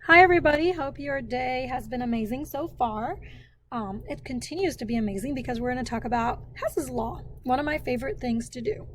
Hi everybody, hope your day has been amazing so far. It continues to be amazing because we're going to talk about Hess's Law, one of my favorite things to do.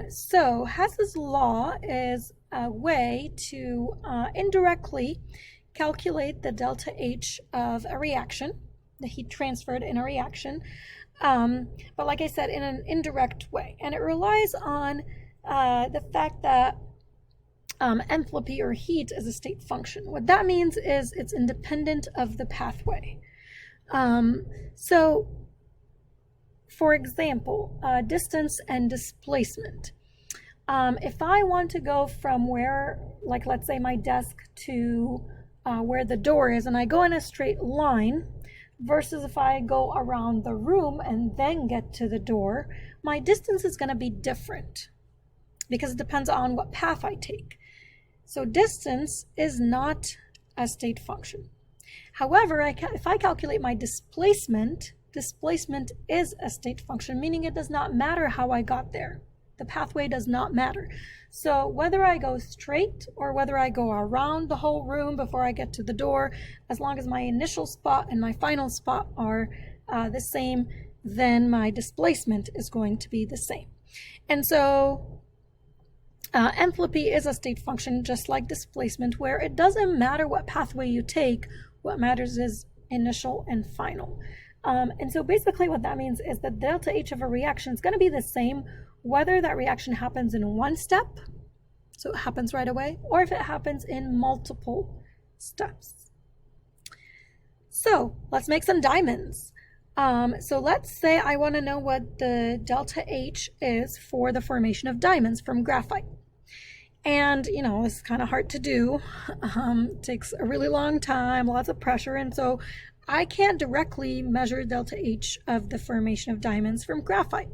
So Hess's Law is a way to indirectly calculate the delta H of a reaction, the heat transferred in a reaction, but like I said, in an indirect way. And it relies on the fact that enthalpy or heat is a state function. What that means is it's independent of the pathway. So, for example, distance and displacement. If I want to go from where, like let's say my desk to where the door is, and I go in a straight line, versus if I go around the room and then get to the door, my distance is going to be different because it depends on what path I take. So distance is not a state function. However, if I calculate my displacement is a state function, meaning it does not matter how I got there. The pathway does not matter. So whether I go straight or whether I go around the whole room before I get to the door, as long as my initial spot and my final spot are the same, then my displacement is going to be the same. And so enthalpy is a state function just like displacement, where it doesn't matter what pathway you take, what matters is initial and final. And so basically what that means is that delta H of a reaction is going to be the same whether that reaction happens in one step, so it happens right away, or if it happens in multiple steps. So let's make some diamonds. So let's say I want to know what the delta H is for the formation of diamonds from graphite. And, you know, it's kind of hard to do. It takes a really long time, lots of pressure, and so I can't directly measure delta H of the formation of diamonds from graphite.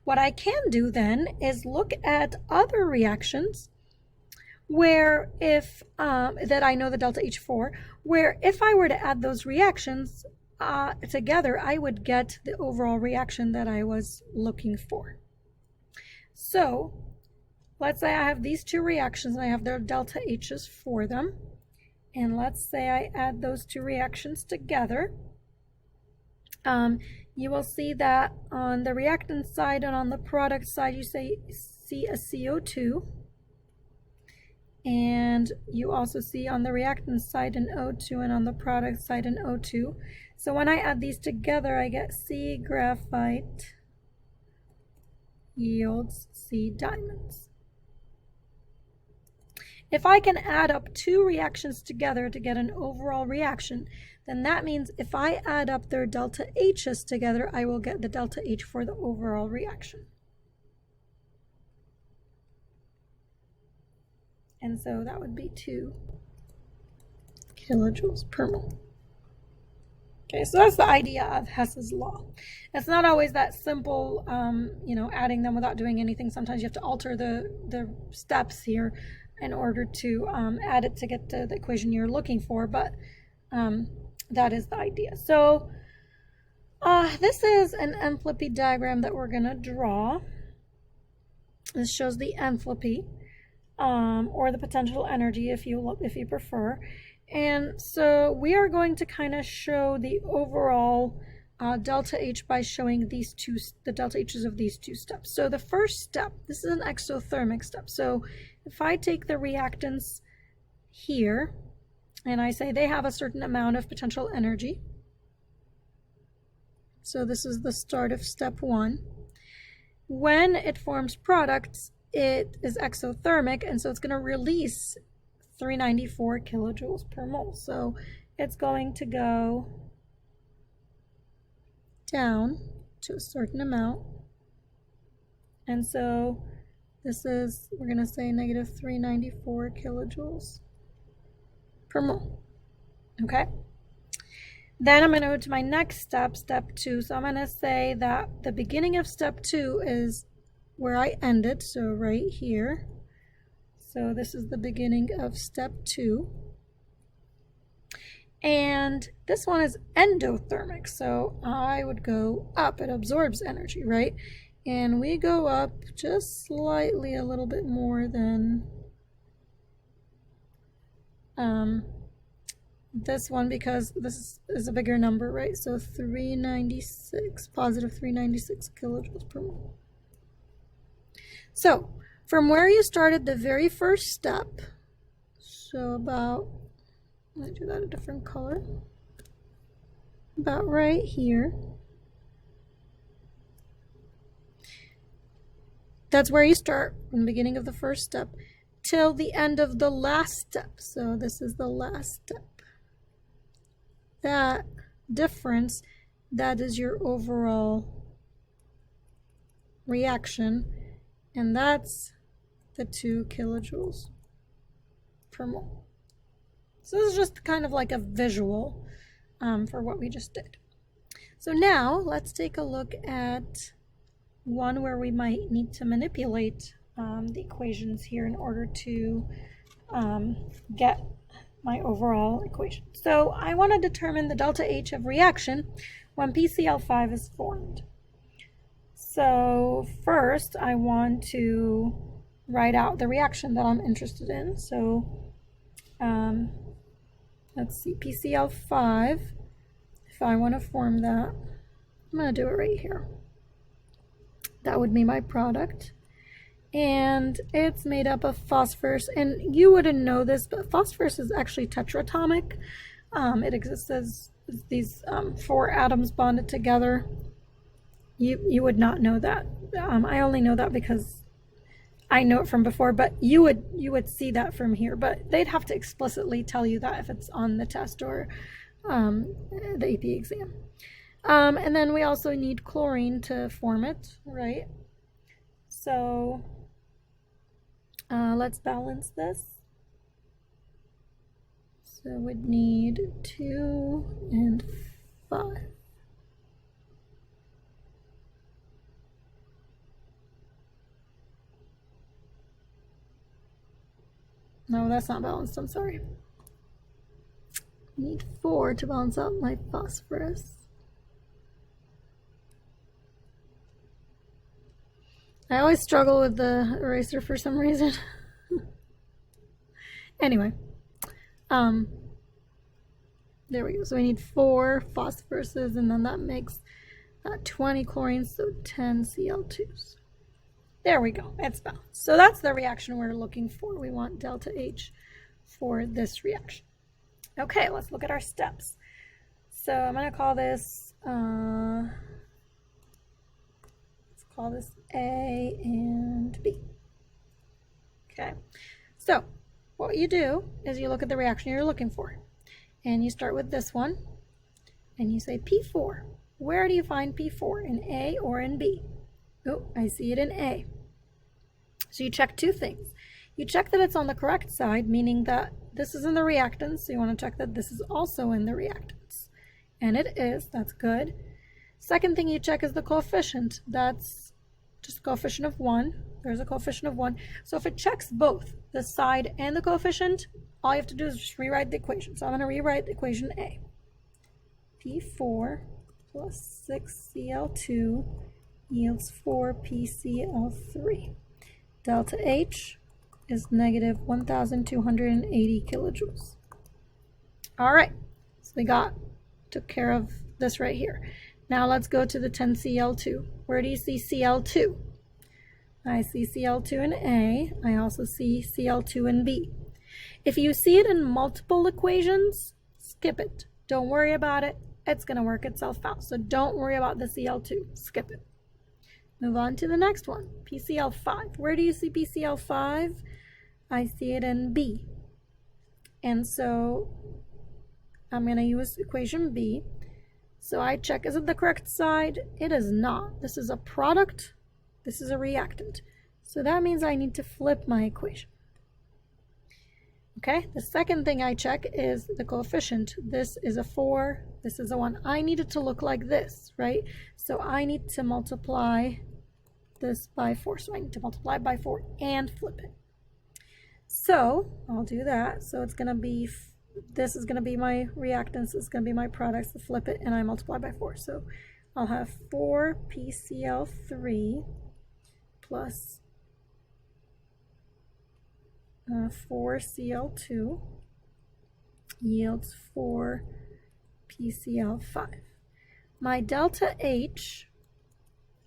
What I can do then is look at other reactions where if, that I know the delta H for, where if I were to add those reactions together, I would get the overall reaction that I was looking for. So let's say I have these two reactions and I have their delta H's for them. And let's say I add those two reactions together. You will see that on the reactant side and on the product side, you see a CO2. And you also see on the reactant side an O2 and on the product side an O2. So when I add these together, I get C graphite yields C diamonds. If I can add up two reactions together to get an overall reaction, then that means if I add up their delta H's together, I will get the delta H for the overall reaction. And so that would be 2 kilojoules per mole. Okay, so that's the idea of Hess's law. It's not always that simple, you know, adding them without doing anything. Sometimes you have to alter the steps here in order to add it to get to the equation you're looking for, but that is the idea. So this is an enthalpy diagram that we're going to draw. This shows the enthalpy or the potential energy if you prefer. And so we are going to kind of show the overall delta H by showing the delta H's of these two steps. So the first step, this is an exothermic step. So if I take the reactants here and I say they have a certain amount of potential energy, so this is the start of step 1. When it forms products, it is exothermic, and so it's going to release 394 kilojoules per mole. So it's going to go down to a certain amount. And so this is, we're going to say negative 394 kilojoules per mole. Okay? Then I'm going to go to my next step, step 2. So I'm going to say that the beginning of step 2 is where I ended, so right here. So this is the beginning of step 2. And this one is endothermic, so I would go up. It absorbs energy, right? And we go up just slightly a little bit more than this one because this is a bigger number, right? So 396, positive 396 kilojoules per mole. So from where you started the very first step, so about, let me do that a different color, about right here, that's where you start from the beginning of the first step till the end of the last step. So this is the last step. That difference, that is your overall reaction, and that's the 2 kilojoules per mole. So this is just kind of like a visual for what we just did. So now let's take a look at one where we might need to manipulate the equations here in order to get my overall equation. So I want to determine the delta H of reaction when PCl5 is formed. So first I want to write out the reaction that I'm interested in. So let's see, PCl5, if I want to form that, I'm going to do it right here. That would be my product. And it's made up of phosphorus, and you wouldn't know this, but phosphorus is actually tetraatomic. It exists as these 4 atoms bonded together. You would not know that. I only know that because I know it from before, but you would see that from here, but they'd have to explicitly tell you that if it's on the test or the AP exam. And then we also need chlorine to form it, right? So let's balance this. So we'd need 2 and 5. No, that's not balanced, I'm sorry. I need 4 to balance out my phosphorus. I always struggle with the eraser for some reason. Anyway, there we go. So we need 4 phosphoruses, and then that makes 20 chlorines, so 10 Cl2s. There we go, it's balanced. So that's the reaction we're looking for. We want delta H for this reaction. Okay, let's look at our steps. So I'm going to call this, call this A and B. Okay, so what you do is you look at the reaction you're looking for, and you start with this one, and you say P4. Where do you find P4, in A or in B? Oh, I see it in A. So you check 2 things. You check that it's on the correct side, meaning that this is in the reactants, so you want to check that this is also in the reactants. And it is, that's good. Second thing you check is the coefficient. That's just a coefficient of 1. There's a coefficient of 1. So if it checks both, the side and the coefficient, all you have to do is just rewrite the equation. So I'm going to rewrite equation A. P4 plus 6Cl2 yields 4 PCl3. Delta H is negative 1,280 kilojoules. All right, so we took care of this right here. Now let's go to the 10Cl2. Where do you see Cl2? I see Cl2 in A. I also see Cl2 in B. If you see it in multiple equations, skip it. Don't worry about it. It's going to work itself out. So don't worry about the Cl2. Skip it. Move on to the next one, PCl5. Where do you see PCl5? I see it in B. And so I'm going to use equation B. So I check, is it the correct side? It is not. This is a product. This is a reactant. So that means I need to flip my equation. Okay, the second thing I check is the coefficient. This is a 4, this is a 1. I need it to look like this, right? So I need to multiply this by 4. So I need to multiply by 4 and flip it. So I'll do that. So it's going to be, this is going to be my reactants, this is going to be my products, to flip it, and I multiply by 4. So I'll have 4 PCl3 plus 4 Cl2 yields 4 PCl5. My delta H,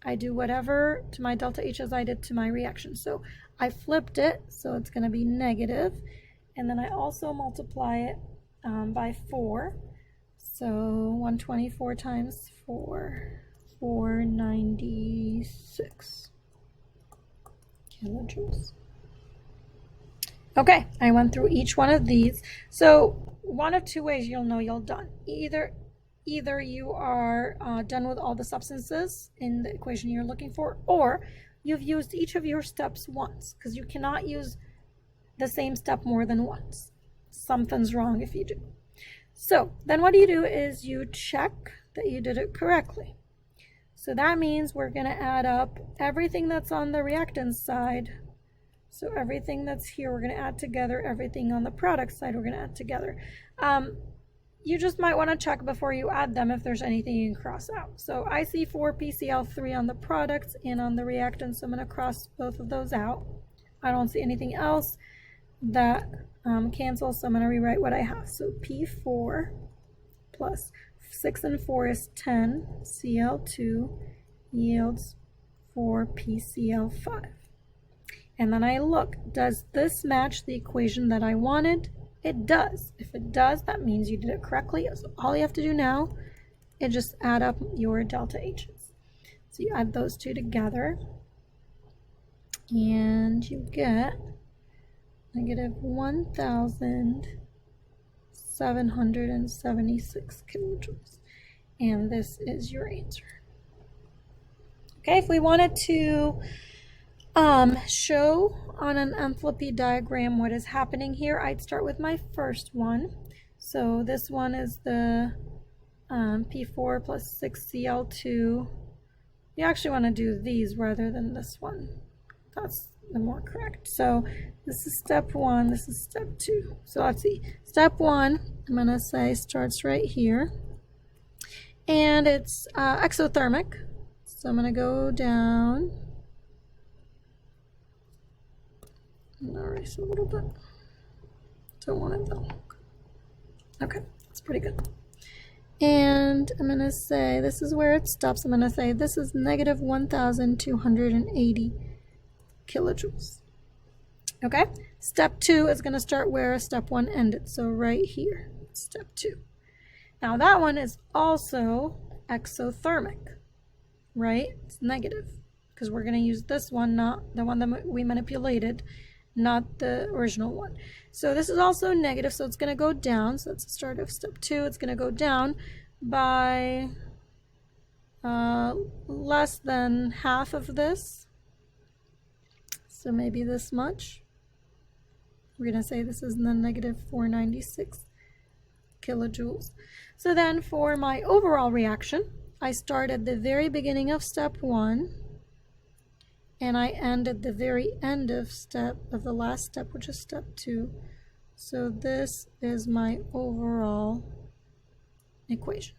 I do whatever to my delta H as I did to my reaction. So I flipped it, so it's going to be negative, and then I also multiply it by 4. So 124 times 4, 496 kilojoules. Okay, I went through each one of these. So one of two ways you'll know you're done. Either you are done with all the substances in the equation you're looking for, or you've used each of your steps once, because you cannot use the same step more than once. Something's wrong if you do. So then what you do is you check that you did it correctly. So that means we're going to add up everything that's on the reactant side. So everything that's here, we're going to add together. Everything on the product side, we're going to add together. You just might want to check before you add them if there's anything you can cross out. So I see 4 PCl3 on the products and on the reactant, so I'm going to cross both of those out. I don't see anything else that cancels, so I'm going to rewrite what I have. So P4 plus 6 and 4 is 10 Cl2 yields 4 PCl5. And then I look, does this match the equation that I wanted? It does. If it does, that means you did it correctly. So all you have to do now is just add up your delta H's. So you add those two together, and you get negative 1,776 kilojoules. And this is your answer. Okay, if we wanted to show on an enthalpy diagram what is happening here, I'd start with my first one. So this one is the P4 plus 6Cl2. You actually want to do these rather than this one. That's the more correct. So this is step 1, this is step 2. So let's see. Step 1, I'm going to say, starts right here. And it's exothermic. So I'm going to go down. Erase a little bit. Don't want it that long. Okay, that's pretty good. And I'm going to say, this is where it stops. I'm going to say this is negative 1,280 kilojoules. Okay, step 2 is going to start where step 1 ended. So right here, step 2. Now that one is also exothermic, right? It's negative, because we're going to use this one, not the one that we manipulated, not the original one. So this is also negative, so it's going to go down. So that's the start of step 2. It's going to go down by less than half of this. So maybe this much. We're going to say this is the negative 496 kilojoules. So then for my overall reaction, I start at the very beginning of step 1. And I end at the very end of the last step, which is step 2. So this is my overall equation.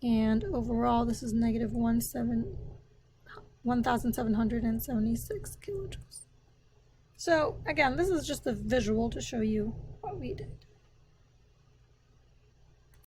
And overall, this is negative 1,776 kilojoules. So again, this is just a visual to show you what we did.